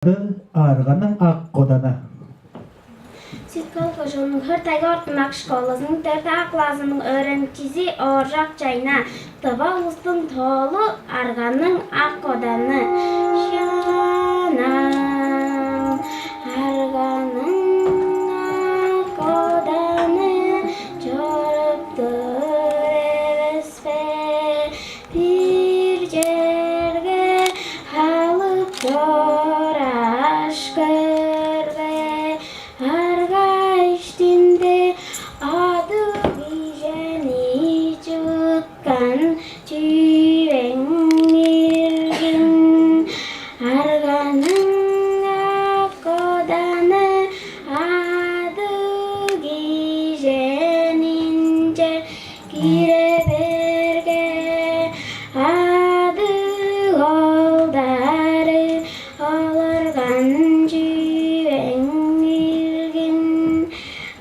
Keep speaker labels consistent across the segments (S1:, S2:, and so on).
S1: Arğanın ak kodana.
S2: Sütkal koşunun hırtayga ortmak şkolasının dörde aklazının öğrencisi Orjak Çayna. Tıba ustun tolu arğanın ak kodanı. Şanam arğanın ak kodanı. Çoruptur evespe bir cerge halıp aşkır Arga içtinde adı gijeni çıkan çivenirgin Arganın akodanı adı gijenince gireberge adı goldarı alırgan çivenirgin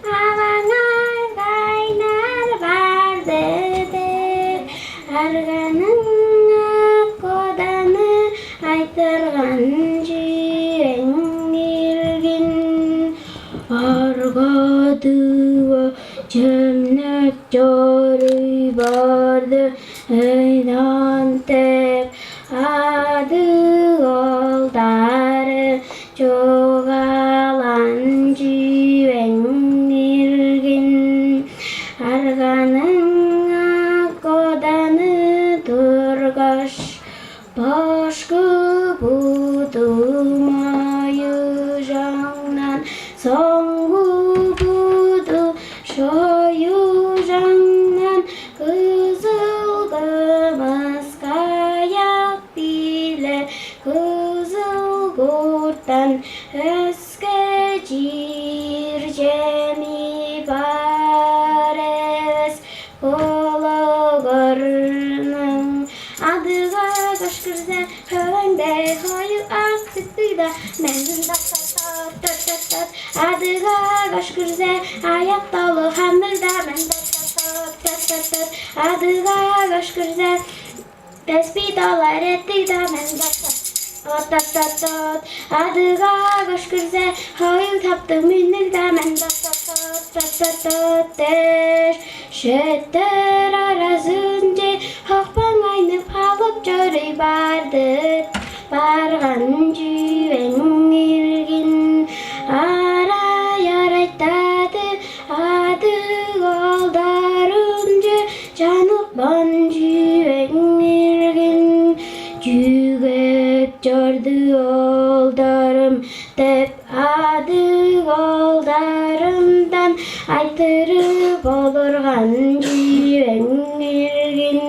S2: Avangar kaynar bardıdır Arganın kodanı aytırgan çivenirgin Argadıva cennet çoru bardı eydan tek adı goldarı çoğalan çivenirgin Arganın kodanı durgaş Başkı budumayı jannan Songu budu şoyu jannan Kızıl gımız kayak bile Kızıl gurttan öske circemi bares Kologornun adıga koşkırza Hövende koyu aktıktıda Mendin tat tat tat Adıga koşkırza ayak dolu hamırda Mendin tat tat Adıga koşkırza Tespih dolar ettik da Mendin tat tat Adıga koşkırza Hoyu taptım minnir da Mendin tat Şetter arasınca Hokpan aynı palıp çörü bardı Bargan cüvenirgin Ara yaraytadı Adı goldarınca Canıp ban cüvenirgin Cügep çördü oldarım Dep adı goldarımdan Aytırıp olurgan cüvenirgin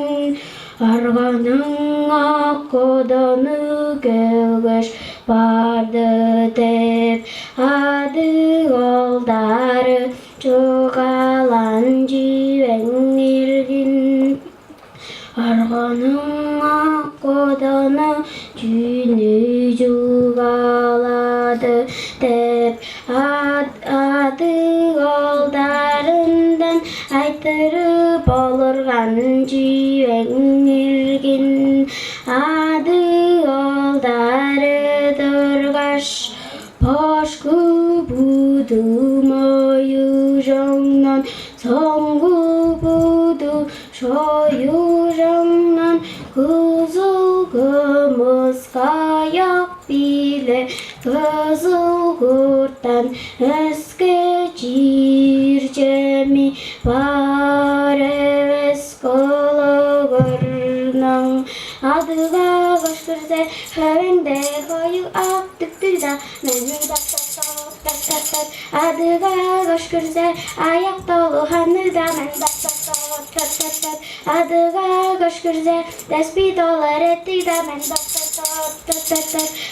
S2: Arganın akodanı gelgeş bardı dep Adı goldarı çoğalan cüvenirgin Arganın akodanı cünü cugaladı dep Adı goldarından aytırıp olurgan cüvenirgin Adı goldarı durgaş Başkı budumayı jannan Songu budu şoyu jannan Kızıl gımız kayak bile Kızıl gurttan eske circemi Bareves kologornang Adıga koşkırza Hövende koyu aktıktıda Mendin tat Adıga koşkırza ayak dolu hanırda Mendin tat Adıga koşkırza Tespih dolar ettik da Mendin tat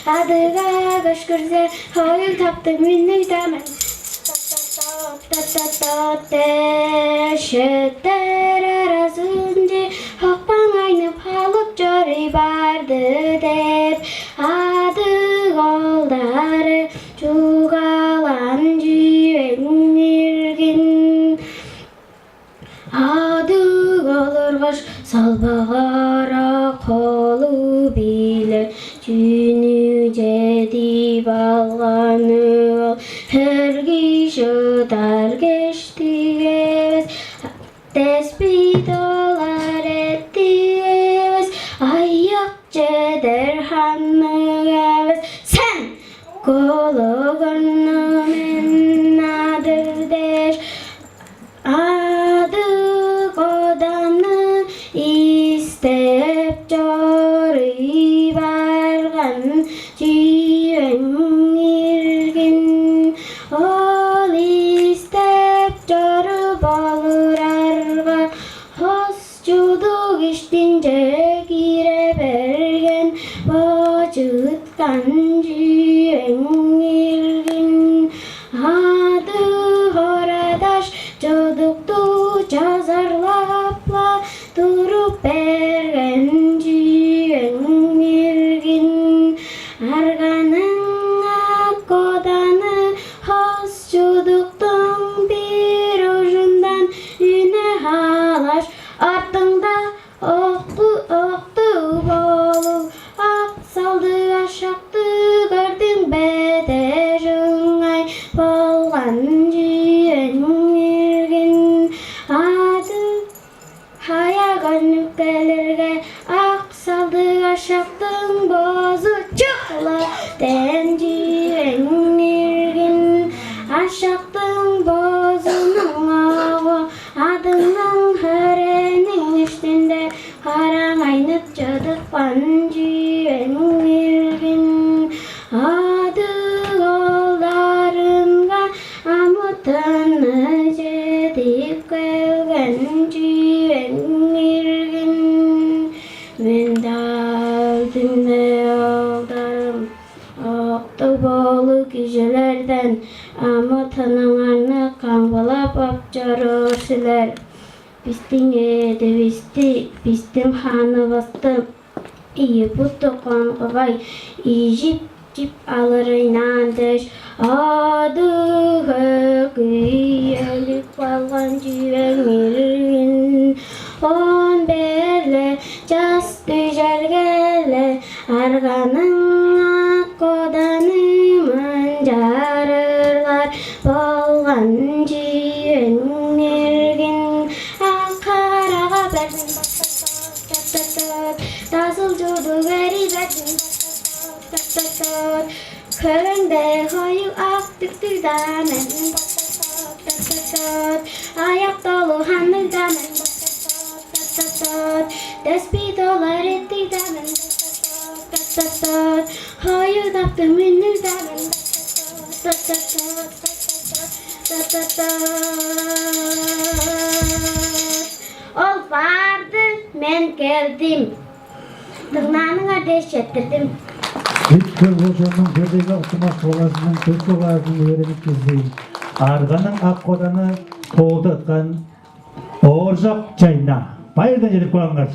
S2: Adıga koşkırza Hoyu taptım minnir da Mendin Şetter arasınca Hokpan aynı palıp çörü bardı dep Adı goldarı çoğalan cüvenirgin Adı golurgaş salbağara kolu bile Cünü cedi kalganı ol. Her kişi dar geçti evet. Tespit olar etti evet. Ayak ceder hanı evet. Sen kolu gönlümün adır der. Adı kodanı istep çoruy bargan jiwen irgin. Ol istep çoru bolur arga. Hos juduk iştince gire bergen. Vajutkan jiwen irgin. Adı horadaş çocuktu cazarlapla durup bergen jiwen irgin. Arganın kodanı has çocuktun bir ucundan üne halaş. Ardında oktu bolu ak saldı aşaktı gördün bederin ay bolgan jiwen irgin. Adı haya gönlük gelirge ak saldı aşaktın bozu çıkla den jiwen irgin. Aşaktın bozunun ağı adının hörenin üstünde karan aynıp çadıkpan jiwen irgin. Adı kollarınga amutını jedip gelgen jiwen irgin. Men daldım ve aldarım aklı bolu kişilerden. Ama tanımanı kanvala bakçarır siler. Bistin bistim hanı bastım. İyi putu kankavay, ijip cip alır inandır. Adı hıkıyılık balgan jiwen irgin. On berle jas güzelgele arganın kodanı mancarırlar bolgan jiwen irgin. Akaraga berdin tasıl judu veri berdin köründe hoyu ak tüktü damen ayak dolu hanı damen despit olar etti damen hoyu taptı minni damen ol vardı men geldim tırnağını ateş ettirdim.
S1: Victor Hoca'nın gördüğü okumak olasının kötü olasını öğrenip izleyin. Arganın ak kodanı toğdu atkan Orzak çayına. Bayırdan gelip koyanlar.